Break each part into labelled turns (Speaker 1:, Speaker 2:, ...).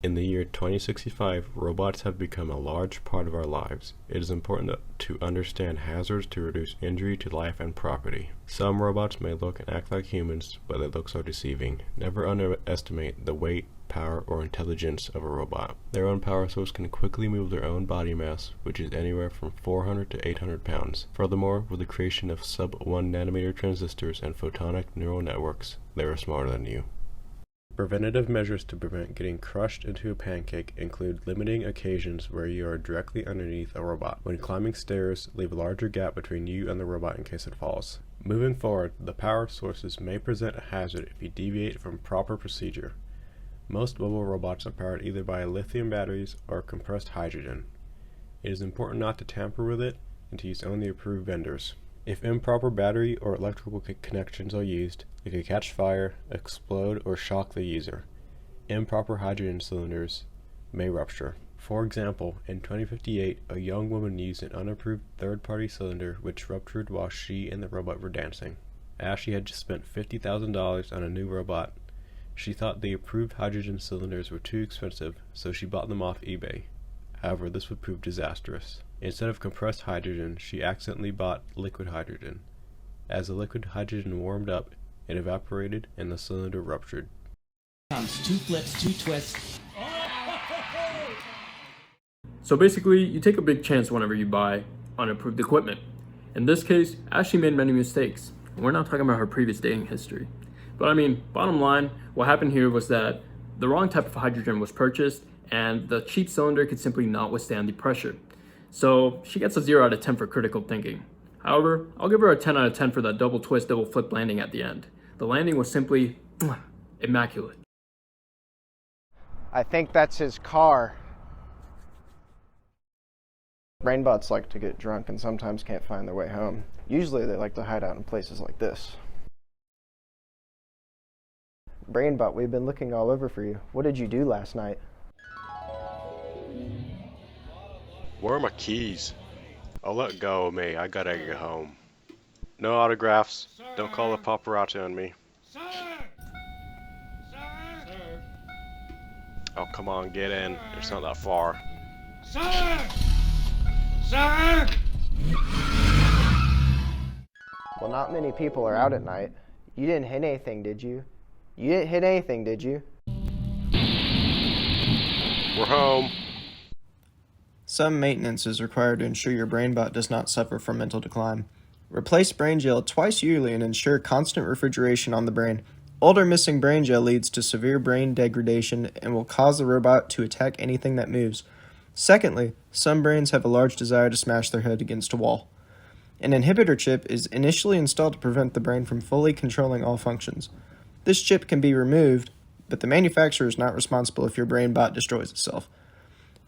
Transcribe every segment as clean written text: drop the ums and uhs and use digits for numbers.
Speaker 1: In the year 2065, robots have become a large part of our lives. It is important to understand hazards to reduce injury to life and property. Some robots may look and act like humans, but they look so deceiving. Never underestimate the weight, power, or intelligence of a robot. Their own power source can quickly move their own body mass, which is anywhere from 400 to 800 pounds. Furthermore, with the creation of sub-1 nanometer transistors and photonic neural networks, they are smarter than you. Preventative measures to prevent getting crushed into a pancake include limiting occasions where you are directly underneath a robot. When climbing stairs, leave a larger gap between you and the robot in case it falls. Moving forward, the power sources may present a hazard if you deviate from proper procedure. Most mobile robots are powered either by lithium batteries or compressed hydrogen. It is important not to tamper with it and to use only approved vendors. If improper battery or electrical connections are used, it could catch fire, explode, or shock the user. Improper hydrogen cylinders may rupture. For example, in 2058, a young woman used an unapproved third-party cylinder which ruptured while she and the robot were dancing. As she had just spent $50,000 on a new robot, she thought the approved hydrogen cylinders were too expensive, so she bought them off eBay. However, this would prove disastrous. Instead of compressed hydrogen, she accidentally bought liquid hydrogen. As the liquid hydrogen warmed up, it evaporated and the cylinder ruptured.
Speaker 2: Two flips, two twists.
Speaker 3: So basically, you take a big chance whenever you buy unapproved equipment. In this case, Ashley made many mistakes. We're not talking about her previous dating history. But I mean, bottom line, what happened here was that the wrong type of hydrogen was purchased and the cheap cylinder could simply not withstand the pressure. So she gets a 0 out of 10 for critical thinking. However, I'll give her a 10 out of 10 for that double twist, double flip landing at the end. The landing was simply immaculate.
Speaker 4: I think that's his car. Brainbots like to get drunk and sometimes can't find their way home. Usually they like to hide out in places like this. Brainbot, we've been looking all over for you. What did you do last night?
Speaker 1: Where are my keys? Oh, let go of me. I gotta get home. No autographs.
Speaker 5: Sir.
Speaker 1: Don't call the paparazzi on me.
Speaker 5: Sir! Sir!
Speaker 1: Oh, come on, get in. It's not that far.
Speaker 5: Sir! Sir!
Speaker 4: Well, not many people are out at night. You didn't hit anything, did you? You didn't hit anything, did you?
Speaker 1: We're home.
Speaker 4: Some maintenance is required to ensure your BrainBot does not suffer from mental decline. Replace brain gel twice yearly and ensure constant refrigeration on the brain. Older missing brain gel leads to severe brain degradation and will cause the robot to attack anything that moves. Secondly, some brains have a large desire to smash their head against a wall. An inhibitor chip is initially installed to prevent the brain from fully controlling all functions. This chip can be removed, but the manufacturer is not responsible if your BrainBot destroys itself.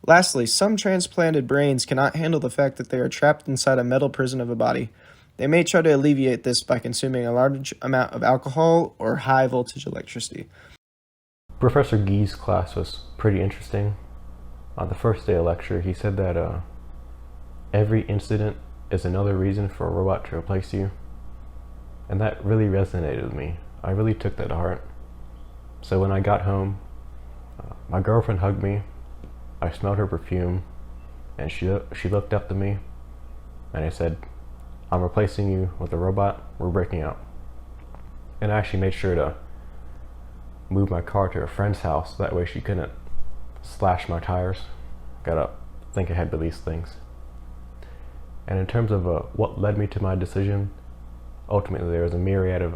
Speaker 4: Lastly, some transplanted brains cannot handle the fact that they are trapped inside a metal prison of a body. They may try to alleviate this by consuming a large amount of alcohol or high voltage electricity.
Speaker 1: Professor Gee's class was pretty interesting. On the first day of lecture, he said that every incident is another reason for a robot to replace you. And that really resonated with me. I really took that to heart. So when I got home, my girlfriend hugged me. I smelled her perfume, and she looked up to me, and I said, "I'm replacing you with a robot. We're breaking up." And I actually made sure to move my car to a friend's house. That way she couldn't slash my tires. Gotta think ahead with these things. And in terms of what led me to my decision, ultimately there was a myriad of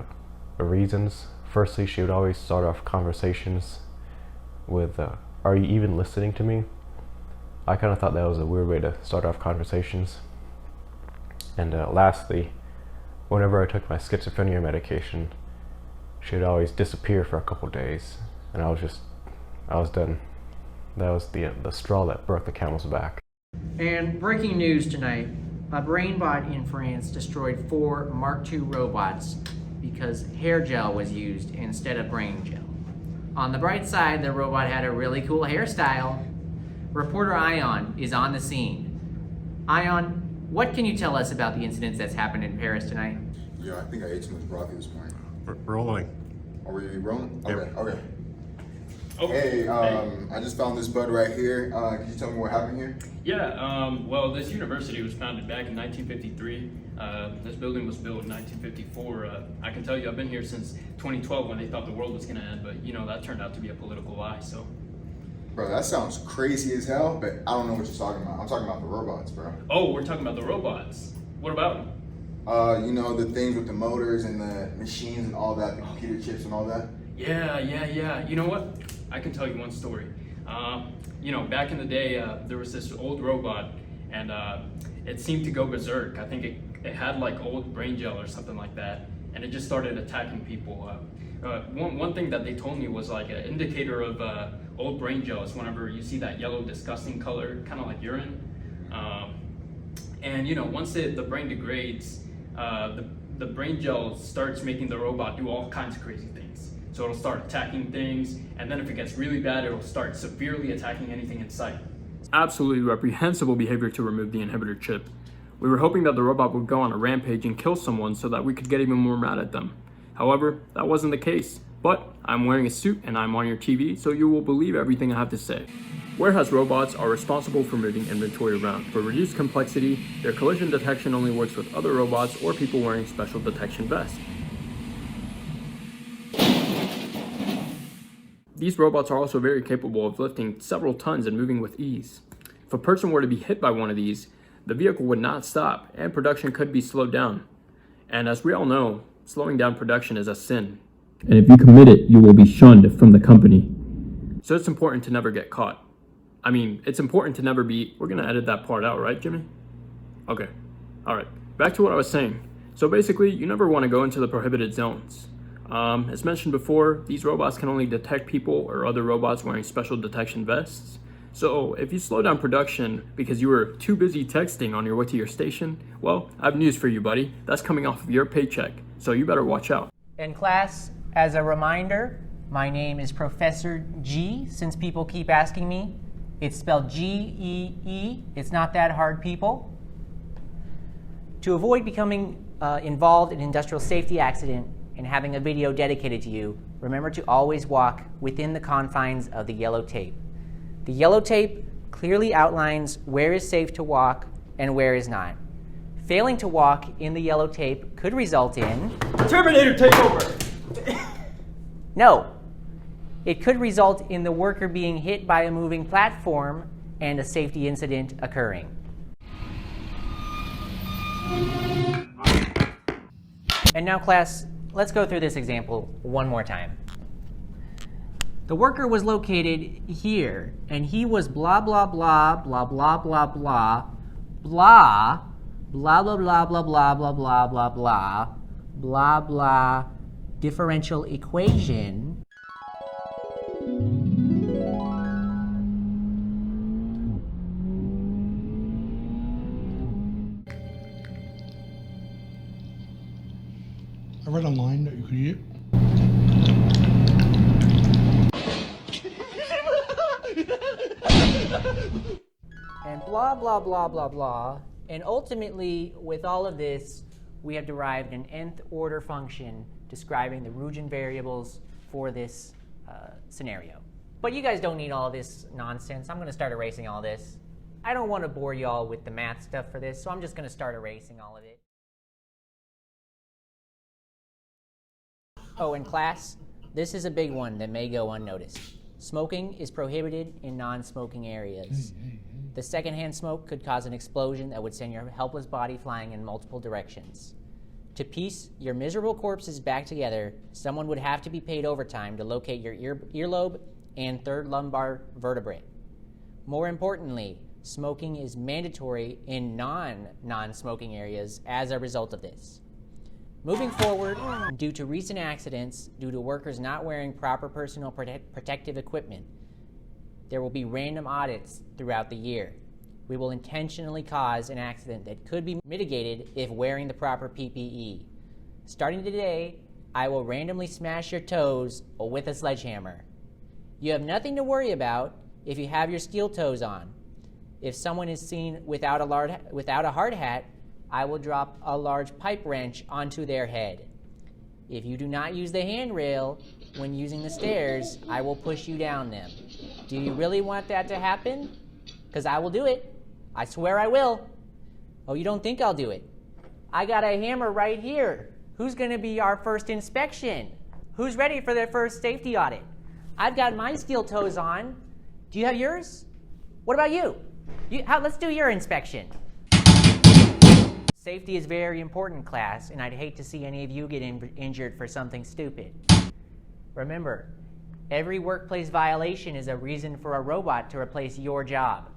Speaker 1: reasons. Firstly, she would always start off conversations with, "Are you even listening to me?" I kind of thought that was a weird way to start off conversations. And lastly, whenever I took my schizophrenia medication, she would always disappear for a couple days, and I was done. That was the straw that broke the camel's back.
Speaker 2: And breaking news tonight, a BrainBot in France destroyed 4 Mark II robots because hair gel was used instead of brain gel. On the bright side, the robot had a really cool hairstyle. Reporter Ion is on the scene. Ion, what can you tell us about the incidents that's happened in Paris tonight?
Speaker 6: Yeah, I think I ate too much broccoli this morning.
Speaker 1: Rolling.
Speaker 6: Are we rolling?
Speaker 1: Yep.
Speaker 6: Okay, okay. Hey, I just found this bud right here. Can you tell me what happened here?
Speaker 3: Yeah, well, this university was founded back in 1953. This building was built in 1954. I can tell you I've been here since 2012 when they thought the world was going to end, but you know, that turned out to be a political lie, so.
Speaker 6: Bro, that sounds crazy as hell, but I don't know what you're talking about. I'm talking about the robots, bro.
Speaker 3: Oh, we're talking about the robots. What about them?
Speaker 6: You know, the things with the motors and the machines and all that, the computer chips and all that?
Speaker 3: Yeah. You know what? I can tell you one story. You know, back in the day, there was this old robot, and it seemed to go berserk. I think it had like old brain gel or something like that, and it just started attacking people. One thing that they told me was like an indicator of old brain gel is whenever you see that yellow disgusting color, kind of like urine. And you know, once the brain degrades, the brain gel starts making the robot do all kinds of crazy things. So it'll start attacking things, and then if it gets really bad, it'll start severely attacking anything in sight. It's absolutely reprehensible behavior to remove the inhibitor chip. We were hoping that the robot would go on a rampage and kill someone so that we could get even more mad at them. However, that wasn't the case. But I'm wearing a suit and I'm on your TV, so you will believe everything I have to say. Warehouse robots are responsible for moving inventory around. For reduced complexity, their collision detection only works with other robots or people wearing special detection vests. These robots are also very capable of lifting several tons and moving with ease. If a person were to be hit by one of these, the vehicle would not stop and production could be slowed down. And as we all know, slowing down production is a sin. And if you commit it, you will be shunned from the company. So it's important to never get caught. I mean, it's important to never be... We're going to edit that part out, right, Jimmy? Okay. All right. Back to what I was saying. So basically, you never want to go into the prohibited zones. As mentioned before, these robots can only detect people or other robots wearing special detection vests. So if you slow down production because you were too busy texting on your way to your station, well, I have news for you, buddy. That's coming off of your paycheck, so you better watch out.
Speaker 2: In class, as a reminder, my name is Professor G, since people keep asking me. It's spelled G-E-E. It's not that hard, people. To avoid becoming involved in an industrial safety accident and having a video dedicated to you, remember to always walk within the confines of the yellow tape. The yellow tape clearly outlines where is safe to walk and where is not. Failing to walk in the yellow tape could result in...
Speaker 3: Terminator takeover!
Speaker 2: No. It could result in the worker being hit by a moving platform and a safety incident occurring. And now, class, let's go through this example one more time. The worker was located here, and he was blah, blah, blah, blah, blah, blah, blah, blah, blah, blah, blah, blah, blah, blah, blah, blah, blah, blah, blah, differential equation.
Speaker 5: I read online that you could eat it.
Speaker 2: And blah, blah, blah, blah, blah. And ultimately, with all of this, we have derived an nth order function describing the Ruggian variables for this scenario. But you guys don't need all this nonsense. I'm going to start erasing all this. I don't want to bore you all with the math stuff for this, so I'm just going to start erasing all of it. Oh, in class, this is a big one that may go unnoticed. Smoking is prohibited in non-smoking areas. The secondhand smoke could cause an explosion that would send your helpless body flying in multiple directions. To piece your miserable corpses back together, someone would have to be paid overtime to locate your earlobe and third lumbar vertebrae. More importantly, smoking is mandatory in non-smoking areas as a result of this. Moving forward, due to recent accidents, due to workers not wearing proper personal protective equipment, there will be random audits throughout the year. We will intentionally cause an accident that could be mitigated if wearing the proper PPE. Starting today, I will randomly smash your toes with a sledgehammer. You have nothing to worry about if you have your steel toes on. If someone is seen without a hard hat, I will drop a large pipe wrench onto their head. If you do not use the handrail when using the stairs, I will push you down them. Do you really want that to happen? Because I will do it. I swear I will. Oh, you don't think I'll do it? I got a hammer right here. Who's going to be our first inspection? Who's ready for their first safety audit? I've got my steel toes on. Do you have yours? What about you? Let's do your inspection. Safety is very important, class, and I'd hate to see any of you get injured for something stupid. Remember, every workplace violation is a reason for a robot to replace your job.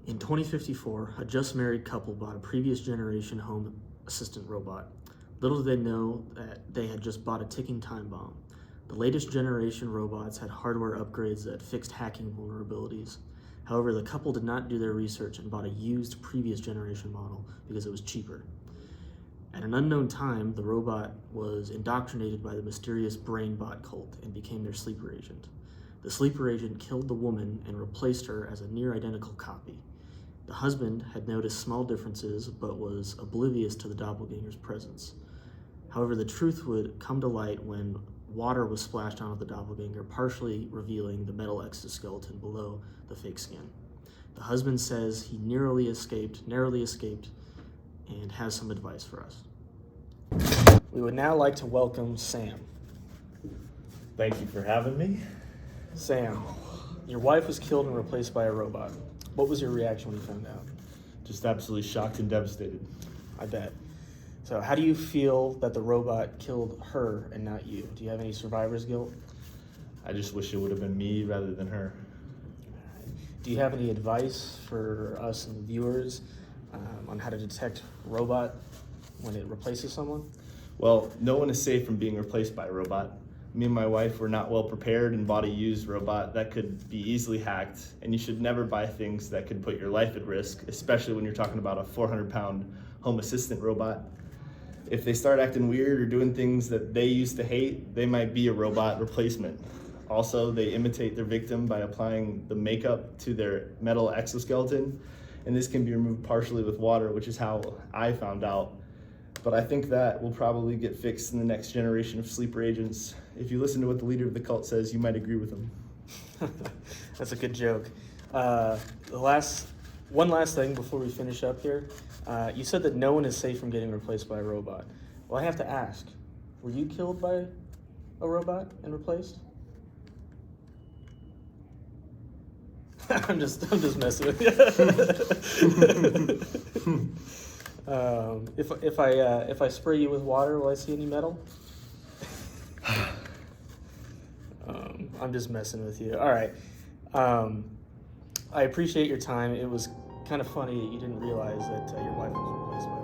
Speaker 3: In 2054, a just married couple bought a previous generation home assistant robot. Little did they know that they had just bought a ticking time bomb. The latest generation robots had hardware upgrades that fixed hacking vulnerabilities. However, the couple did not do their research and bought a used previous generation model because it was cheaper. At an unknown time, the robot was indoctrinated by the mysterious BrainBot cult and became their sleeper agent. The sleeper agent killed the woman and replaced her as a near identical copy. The husband had noticed small differences but was oblivious to the doppelganger's presence. However, the truth would come to light when water was splashed onto the doppelganger, partially revealing the metal exoskeleton below the fake skin. The husband says he narrowly escaped, and has some advice for us. We would now like to welcome Sam.
Speaker 7: Thank you for having me.
Speaker 3: Sam, your wife was killed and replaced by a robot. What was your reaction when you found out?
Speaker 7: Just absolutely shocked and devastated.
Speaker 3: I bet. So how do you feel that the robot killed her and not you? Do you have any survivor's guilt?
Speaker 7: I just wish it would have been me rather than her.
Speaker 3: Do you have any advice for us and viewers on how to detect robot when it replaces someone?
Speaker 7: Well, no one is safe from being replaced by a robot. Me and my wife were not well prepared and bought a used robot that could be easily hacked, and you should never buy things that could put your life at risk, especially when you're talking about a 400-pound home assistant robot. If they start acting weird or doing things that they used to hate, they might be a robot replacement. Also, they imitate their victim by applying the makeup to their metal exoskeleton, and this can be removed partially with water, which is how I found out. But I think that will probably get fixed in the next generation of sleeper agents. If you listen to what the leader of the cult says, you might agree with him.
Speaker 3: That's a good joke. One last thing before we finish up here. You said that no one is safe from getting replaced by a robot. Well, I have to ask, were you killed by a robot and replaced? I'm just messing with you. If I spray you with water, will I see any metal? I'm just messing with you. All right. I appreciate your time. It was kind of funny that you didn't realize that your wife was replaced by